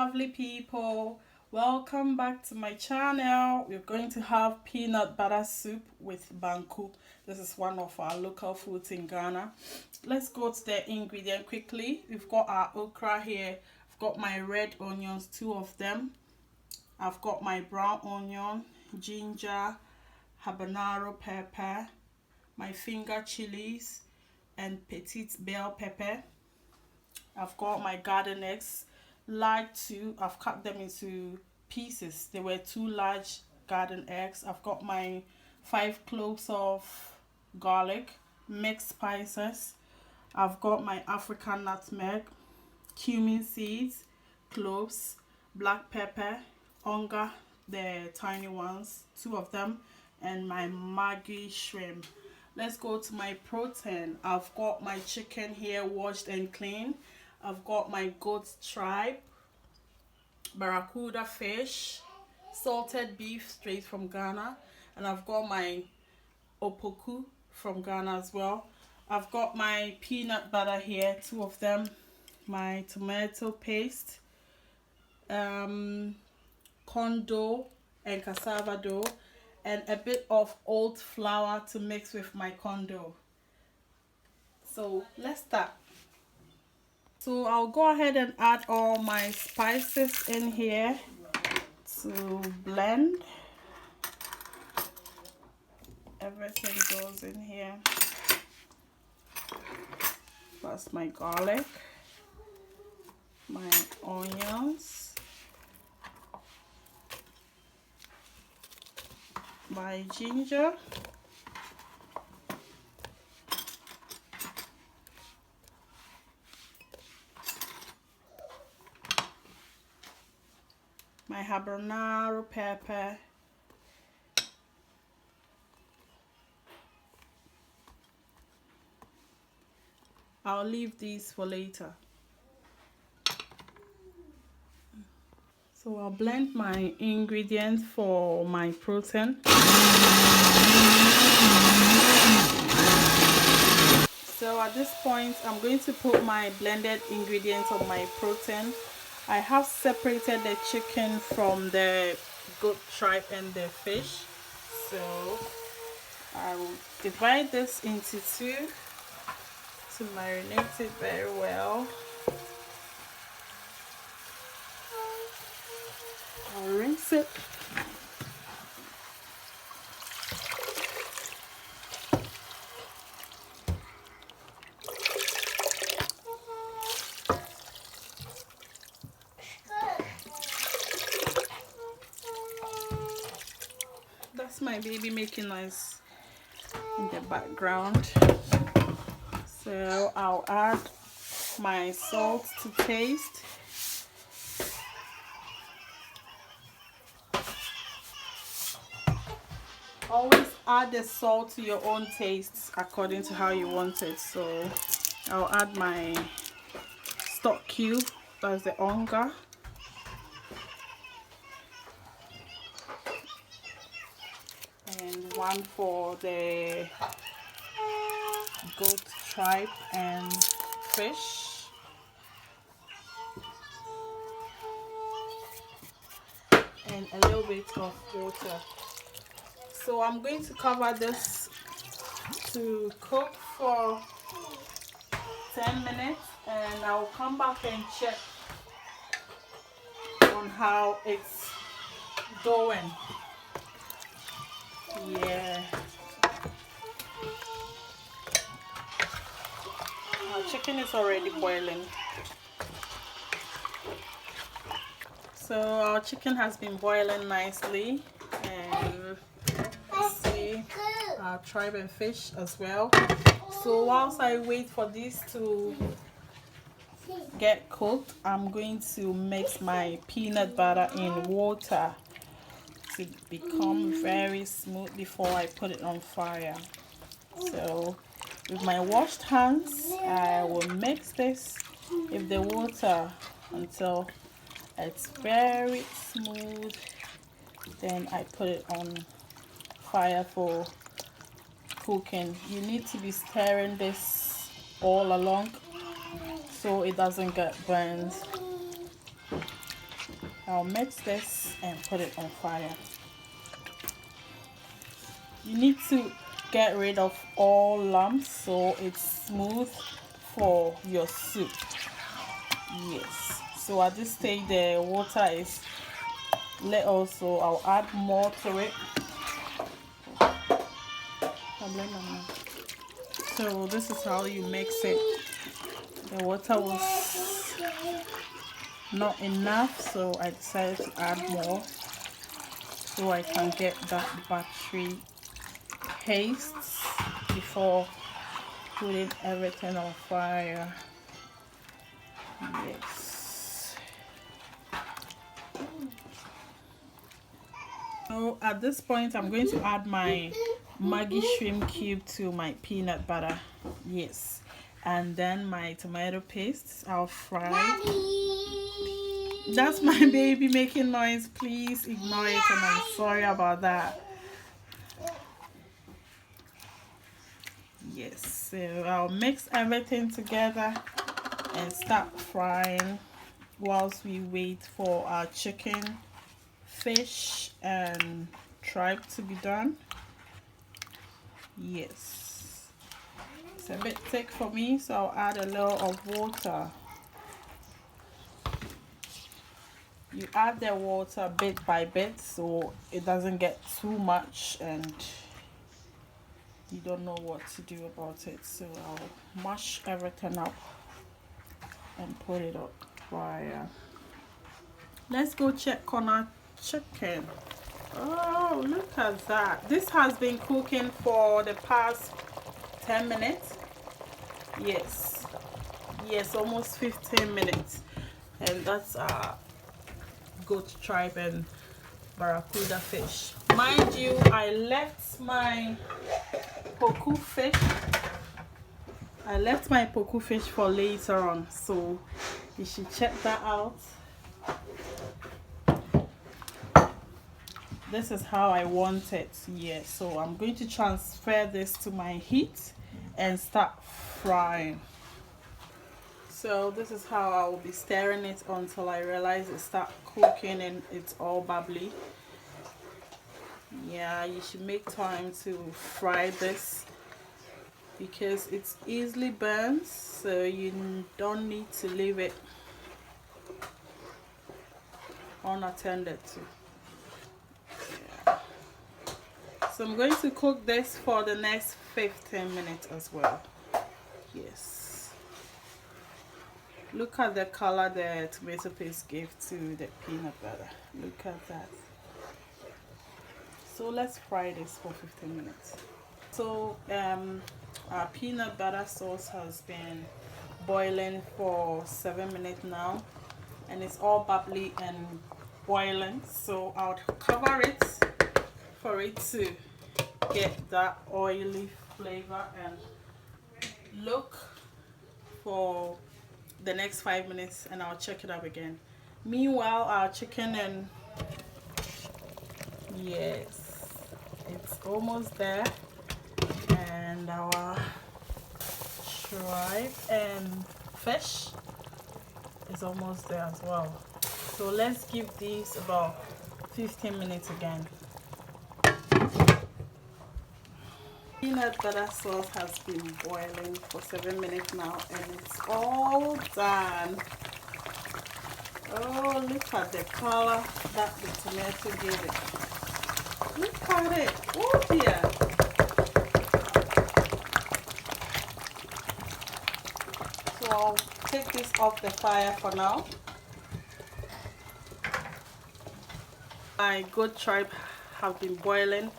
lovely people, welcome back to my channel. We're going to have peanut butter soup with Banku. This is one of our local foods in Ghana. Let's go to the ingredient quickly. We've got our okra here. I've got my red onions, 2 of them. I've got my brown onion, ginger, habanero pepper, my finger chilies, and Pétit bell pepper. I've got my garden eggs, large 2. I've cut them into pieces. They were 2 large garden eggs. I've got my 5 cloves of garlic, mixed spices. I've got my African nutmeg, cumin seeds, cloves, black pepper, Onga, the tiny ones, 2 of them, and my Maggi Shrimp. Let's go to my protein. I've got my chicken here washed and clean. I've got my goat tripe, Barracuda fish, salted beef straight from Ghana, and I've got my Poku from Ghana as well. I've got my peanut butter here, 2 of them, my tomato paste, corn dough and cassava dough, and a bit of oat flour to mix with my corn dough. So let's start. So I'll go ahead and add all my spices in here to blend. Everything goes in here. First my garlic, my onions, my ginger, my habanero pepper, I'll leave these for later. So I'll blend my ingredients for my protein. So at this point, I'm going to put my blended ingredients of my protein. I have separated the chicken from the goat tripe and the fish. So I will divide this into 2 to marinate it very well. I'll rinse it. That's my baby making noise in the background. So I'll add my salt to taste. Always add the salt to your own taste according to how you want it. So I'll add my stock cube, that's the Onga. And 1 for the goat tripe and fish. And a little bit of water. So I'm going to cover this to cook for 10 minutes and I'll come back and check on how it's going. Yeah. Our chicken is already boiling. So our chicken has been boiling nicely, and see our tripe and fish as well. So whilst I wait for this to get cooked, I'm going to mix my peanut butter in water to become very smooth before I put it on fire. So with my washed hands, I will mix this with the water until it's very smooth. Then I put it on fire for cooking. You need to be stirring this all along so it doesn't get burned. I'll mix this and put it on fire. You need to get rid of all lumps so it's smooth for your soup. Yes. So at this stage the water is little, so I'll add more to it. So this is how you mix it. The water was not enough, so I decided to add more so I can get that buttery paste before putting everything on fire. Yes. So at this point I'm going to add my Maggi Shrimp cube to my peanut butter. Yes. And then my tomato paste. I'll fry. Daddy. That's my baby making noise. Please ignore it, and I'm sorry about that. Yes, so I'll mix everything together and start frying whilst we wait for our chicken, fish and tripe to be done. Yes, it's a bit thick for me, so I'll add a little of water. You add the water bit by bit so it doesn't get too much and you don't know what to do about it. So I'll mash everything up and put it on fire. Let's go check on our chicken. Oh, look at that. This has been cooking for the past 10 minutes. Yes, almost 15 minutes. And that's goat tripe and barracuda fish. Mind you, I left my Poku fish. For later on, so you should check that out. This is how I want it. Yeah, so I'm going to transfer this to my heat and start frying. So this is how I will be stirring it until I realize it start cooking and it's all bubbly. Yeah, you should make time to fry this because it's easily burns, so you don't need to leave it unattended to. Yeah. So I'm going to cook this for the next 15 minutes as well. Yes. Look at the color the tomato paste gave to the peanut butter. Look at that. So let's fry this for 15 minutes. So our peanut butter sauce has been boiling for 7 minutes now, and it's all bubbly and boiling. So I'll cover it for it to get that oily flavor and look for the next 5 minutes, and I'll check it up again. Meanwhile, our chicken and yes, it's almost there, and our tripe and fish is almost there as well. So let's give these about 15 minutes again. Peanut butter sauce has been boiling for 7 minutes now, and it's all done. Oh, look at the color that the tomato gave it. Look at it. Oh dear. So I'll take this off the fire for now. My goat tripe have been boiling,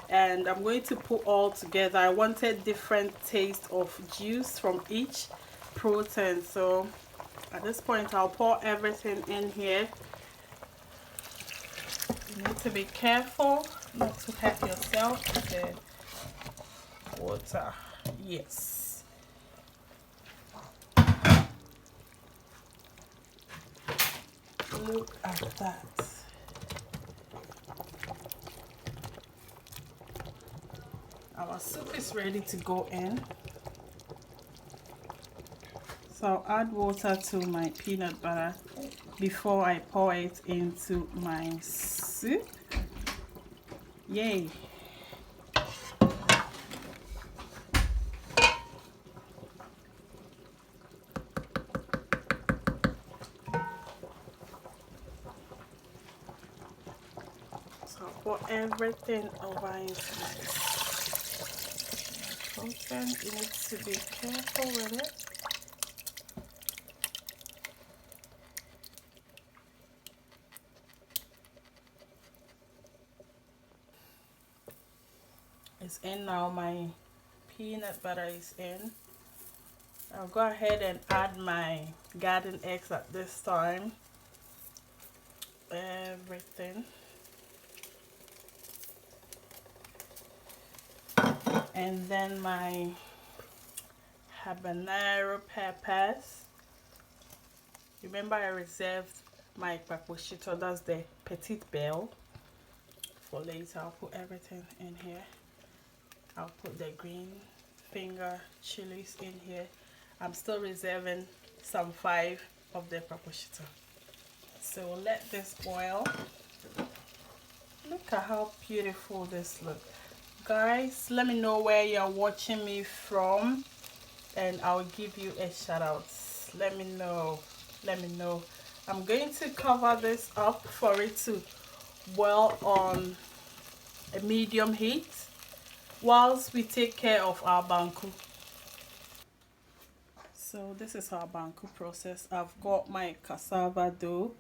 and I'm going to put all together. I wanted different taste of juice from each protein, so at this point I'll pour everything in here. You need to be careful not to hurt yourself with the water. Yes. Look at that. Our soup is ready to go in. So I'll add water to my peanut butter before I pour it into my soup. Yay! So I'll pour everything over into this. Protein, you need to be careful with it. It's in now, my peanut butter is in. I'll go ahead and add my garden eggs at this time. Everything. And then my Habanero peppers. Remember I reserved my kpakpo shito, that's the Pétit belle, for later. I'll put everything in here. I'll put the green finger chilies in here. I'm still reserving some 5 of the kpakpo shito. So let this boil. Look at how beautiful this looks. Guys, let me know where you're watching me from and I'll give you a shout out. Let me know. I'm going to cover this up for it to boil on a medium heat whilst we take care of our banku. So this is our banku process. I've got my cassava dough,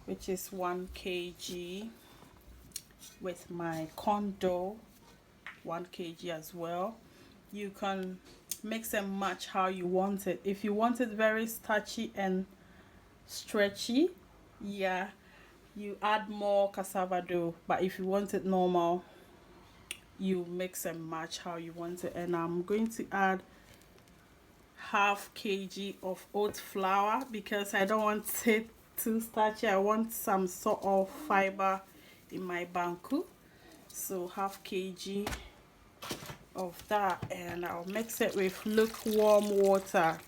which is 1 kg, with my corn dough, 1 kg as well. You can mix and match how you want it. If you want it very starchy and stretchy, yeah, you add more cassava dough, but if you want it normal, you mix and match how you want it. And I'm going to add ½ kg of oat flour because I don't want it too starchy. I want some sort of fiber in my banku. So ½ kg of that, and I'll mix it with lukewarm water,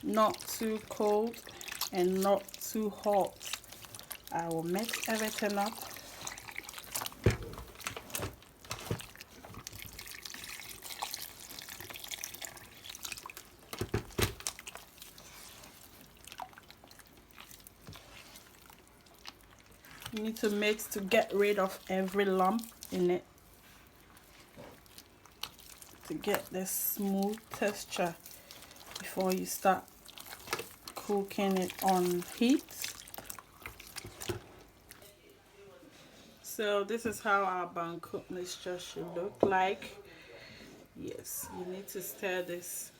not too cold and not too hot. I will mix everything up. You need to mix to get rid of every lump in it, to get this smooth texture before you start cooking it on heat. So this is how our banku mixture should look like. Yes, you need to stir this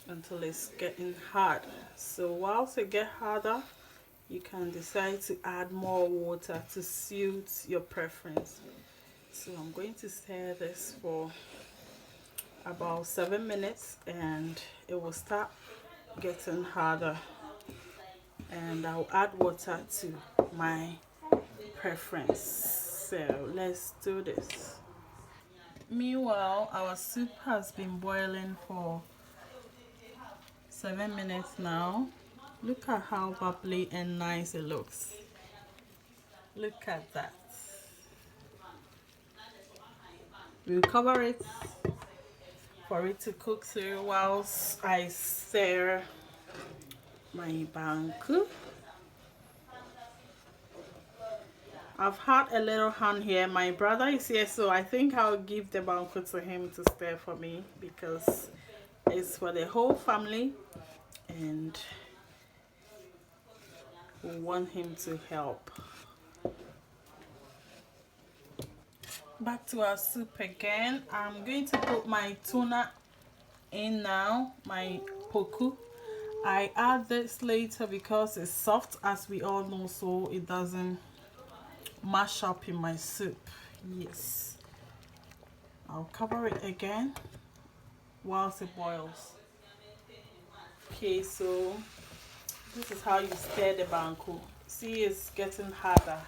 until it's getting hard. So whilst it gets harder, you can decide to add more water to suit your preference. So I'm going to stir this for about 7 minutes and it will start getting harder, and I'll add water to my preference. So let's do this. Meanwhile, our soup has been boiling for 7 minutes now. Look at how bubbly and nice it looks. Look at that. We'll cover it for it to cook through whilst I stir my banku. I've had a little hand here. My brother is here, so I think I'll give the banku to him to stir for me because it's for the whole family and we want him to help. Back to our soup again. I'm going to put my tuna in now, my poku. I add this later because it's soft, as we all know, so it doesn't mash up in my soup. Yes, I'll cover it again whilst it boils. Okay, so this is how you stir the banku. See, it's getting harder.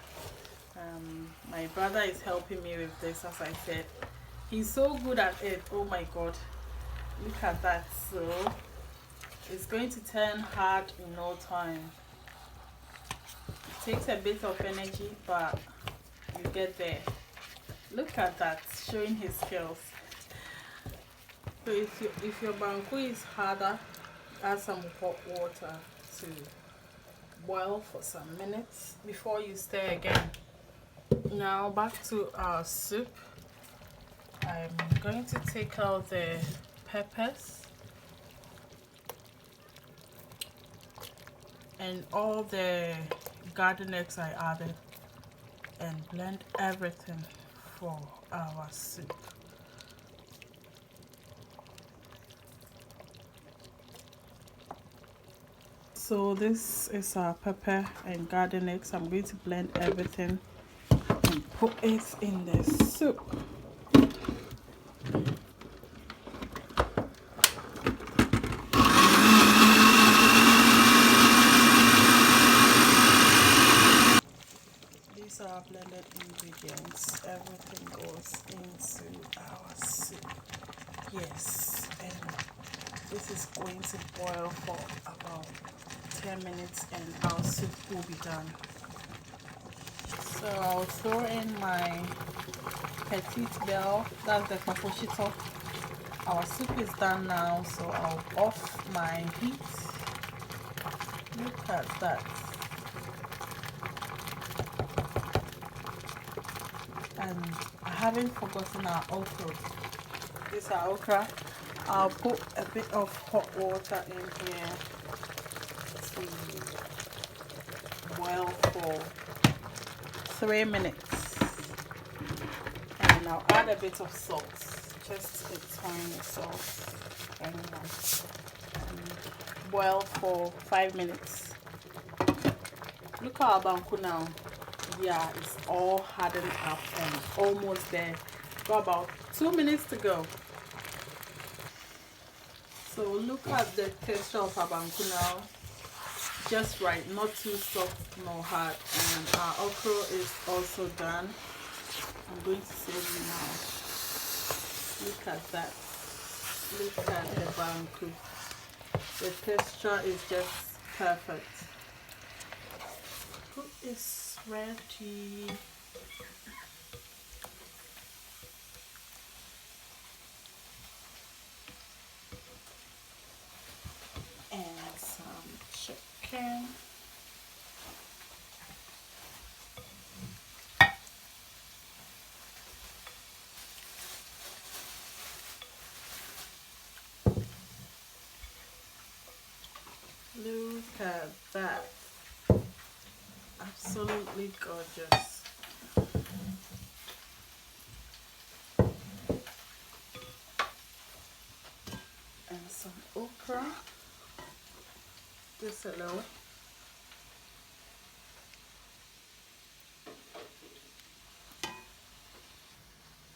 My brother is helping me with this, as I said. He's so good at it. Oh my god, look at that. So It's going to turn hard in no time. It takes a bit of energy, but you get there. Look at that, showing his skills. So if your banku is harder, add some hot water to boil for some minutes before you stir again. Now back to our soup. I'm going to take out the peppers and all the garden eggs I added and blend everything for our soup. So this is our pepper and garden eggs. I'm going to blend everything and put it in the soup. These are blended ingredients. Everything goes into our soup. Yes, and this is going to boil for about 10 minutes and our soup will be done. So I'll throw in my Pétit belle, that's the kpakpo shito. Our soup is done now, so I'll off my heat. Look at that. And I haven't forgotten our okra. This is our okra. I'll put a bit of hot water in here to boil for 3 minutes. And I'll add a bit of salt, just a tiny salt. And boil for 5 minutes. Look at our banku now. Yeah, it's all hardened up and almost there. Got about 2 minutes to go. So look at the texture of our banku now. Just right, not too soft nor hard. And our okra is also done. I'm going to serve you now. Look at that. Look at the banku. The texture is just perfect. Food is ready. And some chicken. Look at that. Absolutely gorgeous. And some okra. Just a little.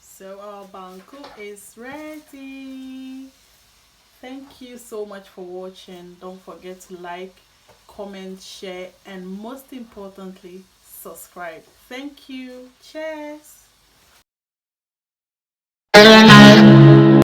So our banku is ready. Thank you so much for watching. Don't forget to like, comment, share, and most importantly, subscribe. Thank you. Cheers.